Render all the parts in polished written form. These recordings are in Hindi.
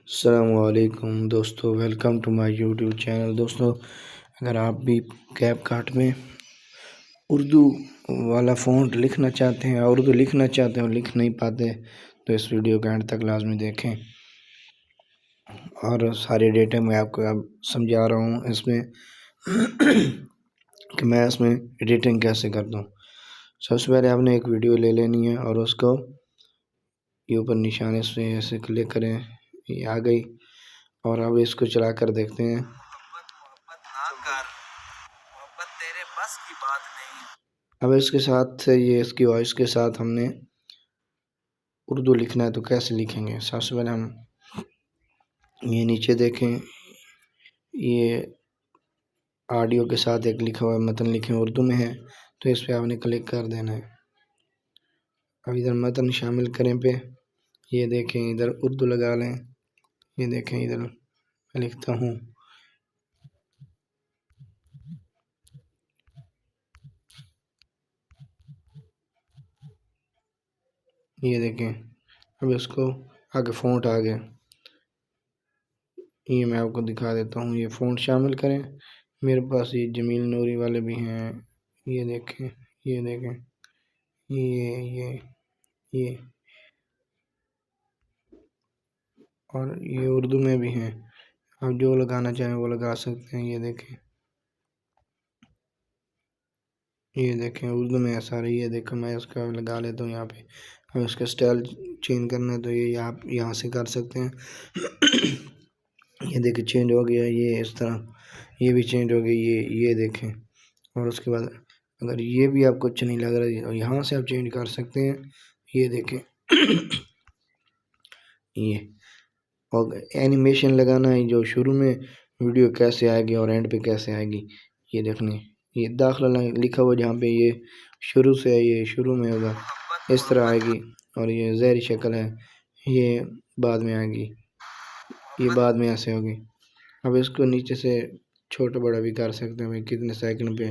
अस्सलामुअलैकुम दोस्तों, welcome to my YouTube channel. दोस्तों, अगर आप भी कैपकट में उर्दू वाला फ़ॉन्ट लिखना चाहते हैं, उर्दू लिखना चाहते हैं और लिख नहीं पाते, तो इस वीडियो का एंड तक लाजमी देखें। और सारी डेटा मैं आपको अब समझा रहा हूँ इसमें कि मैं इसमें एडिटिंग कैसे करता हूँ। सबसे पहले आपने एक वीडियो ले लेनी है और उसको ये ऊपर निशाने से ऐसे क्लिक करें, ये आ गई। और अब इसको चला कर देखते हैं। तेरे बस की बात नहीं। अब इसके साथ ये इसकी वॉइस के साथ हमने उर्दू लिखना है, तो कैसे लिखेंगे। सबसे पहले हम ये नीचे देखें, ये ऑडियो के साथ एक लिखा हुआ मतन लिखे उर्दू में है, तो इस पर आपने क्लिक कर देना है। अब इधर मतन शामिल करें पे ये देखें, इधर उर्दू लगा लें। ये देखें, इधर मैं लिखता हूँ, ये देखें। अब इसको आगे फ़ॉन्ट आ गया, ये मैं आपको दिखा देता हूँ। ये फ़ॉन्ट शामिल करें। मेरे पास ये जमील नूरी वाले भी हैं, ये देखें, ये देखें, ये और ये उर्दू में भी हैं। आप जो लगाना चाहें वो लगा सकते हैं। ये देखें उर्दू में है सारे। ये देखो, मैं इसका लगा लेता हूँ यहाँ पे। अब इसका स्टाइल चेंज करना है तो ये आप यहाँ से कर सकते हैं। ये देखिए चेंज हो गया, ये इस तरह ये भी चेंज हो गई, ये देखें। और उसके बाद अगर ये भी आपको अच्छा नहीं लग रहा है, यहाँ से आप चेंज कर सकते हैं। ये देखें ये। और एनिमेशन लगाना है, जो शुरू में वीडियो कैसे आएगी और एंड पे कैसे आएगी, ये देखने। ये दाखिला लिखा हुआ जहाँ पे ये शुरू से है, ये शुरू में होगा, इस तरह आएगी। और ये ज़हरी शक्ल है, ये बाद में आएगी, ये बाद में ऐसे होगी। अब इसको नीचे से छोटा बड़ा भी कर सकते हैं। कितने सेकंड पे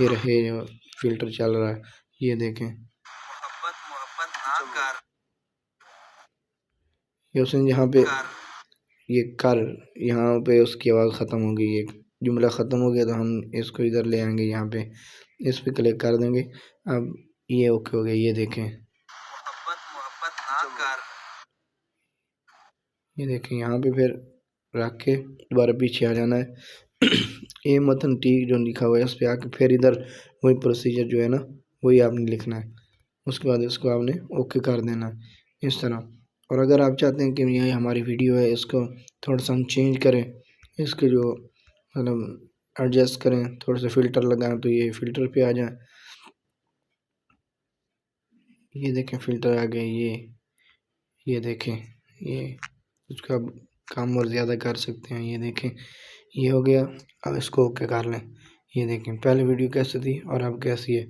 ये रहे, फिल्टर चल रहा है, ये देखें। ये उसने जहाँ पे ये कर, यहाँ पे उसकी आवाज़ ख़त्म हो गई, एक जुमला ख़त्म हो गया, तो हम इसको इधर ले आएंगे, यहाँ पे इस पे क्लिक कर देंगे। अब ये ओके हो गया, ये देखें। ये देखें, यहाँ पे फिर रख के दोबारा पीछे आ जाना है। ये मतन ठीक जो लिखा हुआ है इस पर आके फिर इधर वही प्रोसीजर जो है ना, वही आपने लिखना है। उसके बाद इसको आपने ओके कर देना है इस तरह। और अगर आप चाहते हैं कि ये हमारी वीडियो है, इसको थोड़ा सा हम चेंज करें, इसके जो मतलब एडजस्ट करें, थोड़ा सा फ़िल्टर लगाएं, तो ये फ़िल्टर पे आ जाए। ये देखें फ़िल्टर आ गए, ये देखें, ये उसका काम और ज़्यादा कर सकते हैं। ये देखें, ये हो गया। अब इसको ओके कर लें। ये देखें पहले वीडियो कैसी थी और अब कैसी है।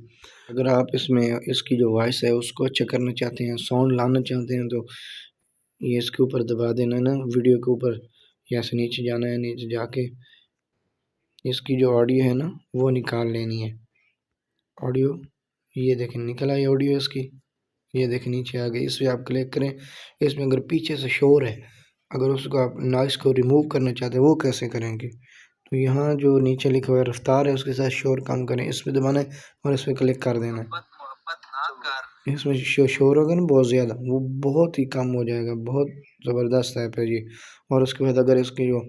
अगर आप इसमें इसकी जो वॉइस है उसको अच्छा करना चाहते हैं, साउंड लाना चाहते हैं, तो ये इसके ऊपर दबा देना है ना, वीडियो के ऊपर। यहाँ से नीचे जाना है, नीचे जाके इसकी जो ऑडियो है ना वो निकाल लेनी है। ऑडियो ये देखें निकल आई ऑडियो इसकी। ये देखें नीचे आ गई, इस पर आप क्लिक करें। इसमें अगर पीछे से शोर है, अगर उसको आप नॉइस को रिमूव करना चाहते हैं, वो कैसे करेंगे, तो यहाँ जो नीचे लिखा हुआ है रफ्तार है, उसके साथ शोर कम करें, इस पर दबाना है और इस पर क्लिक कर देना है। इसमें शोर होगा ना बहुत ज़्यादा, वो बहुत ही कम हो जाएगा। बहुत ज़बरदस्त ऐप है ये। और उसके बाद अगर इसकी जो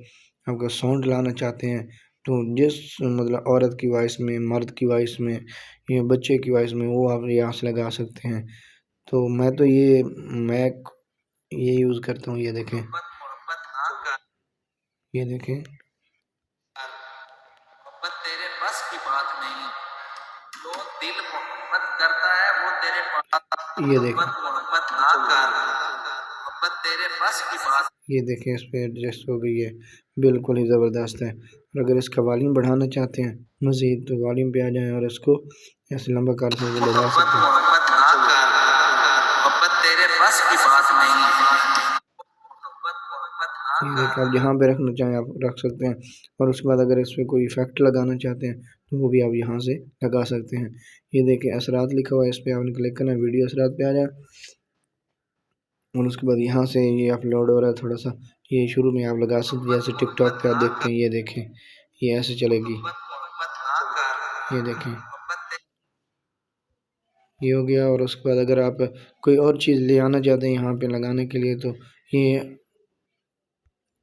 आपका साउंड लाना चाहते हैं, तो जिस मतलब औरत की वॉइस में, मर्द की वॉइस में, या बच्चे की वॉइस में, वो आप यहाँ से लगा सकते हैं। तो मैं तो ये मैक ये यूज़ करता हूँ। ये देखें, ये देखें, तेरे बस की बात नहीं। जो दिल मोहब्बत करता है वो तेरे पास। ये देखें, मोहब्बत ना कर, मोहब्बत तेरे बस की बात। ये देखें, इस पर एडजस्ट हो गई है, बिल्कुल ही ज़बरदस्त है। और अगर इसका वॉल्यूम बढ़ाना चाहते हैं मज़ीद, तो वॉल्यूम पे आ जाएं और इसको ऐसे लंबा कर सकते हैं, बढ़ा सकते हैं। मोहब्बत ना कर, मोहब्बत तेरे बस की बात नहीं। ये देखिए, आप जहाँ पे रखना चाहें आप रख सकते हैं। और उसके बाद अगर इस पर कोई इफेक्ट लगाना चाहते हैं, तो वो भी आप यहाँ से लगा सकते हैं। ये देखिए असरात लिखा हुआ है, इस पर आपने क्लिक करना है, वीडियो असरात पे आ जाए। और उसके बाद यहाँ से ये अपलोड हो रहा है थोड़ा सा, ये शुरू में आप लगा सकते जैसे टिकटॉक पे आप देखते हैं, ये देखें ये ऐसे चलेगी, ये देखें ये हो गया। और उसके बाद अगर आप कोई और चीज़ ले आना चाहते हैं यहाँ पे लगाने के लिए, तो ये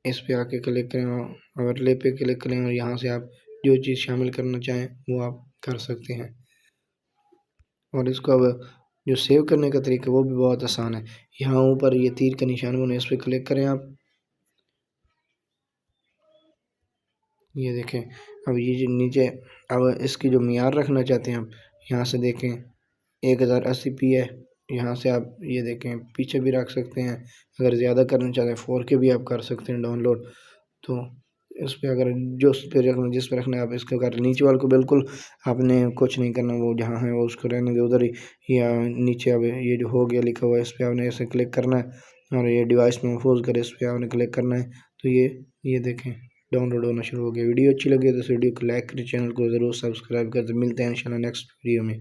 इस पे आके क्लिक करें और ले पे क्लिक करें और यहाँ से आप जो चीज़ शामिल करना चाहें वो आप कर सकते हैं। और इसको अब जो सेव करने का तरीका वो भी बहुत आसान है। यहाँ ऊपर ये तीर का निशान बना, इस पर क्लिक करें आप, ये देखें। अब ये जो नीचे अब इसकी जो मियार रखना चाहते हैं आप यहाँ से देखें 1080p है, यहाँ से आप ये देखें पीछे भी रख सकते हैं। अगर ज़्यादा करना चाहते हैं 4K भी आप कर सकते हैं डाउनलोड। तो इस पर अगर जो उस पर रखना जिस पर रखना है आप इसको कर, नीचे वाले को बिल्कुल आपने कुछ नहीं करना, वो जहाँ है वो उसको रहने दे उधर ही। या नीचे अब ये जो हो गया लिखा हुआ है इस पर आपने ऐसे क्लिक करना है और ये डिवाइस महफूज करे इस पर आपने क्लिक करना है। तो ये देखें डाउनलोड होना शुरू हो गया। वीडियो अच्छी लगी तो इस वीडियो को लाइक करें, चैनल को ज़रूर सब्सक्राइब करें। तो मिलते हैं इंशाल्लाह नेक्स्ट वीडियो में।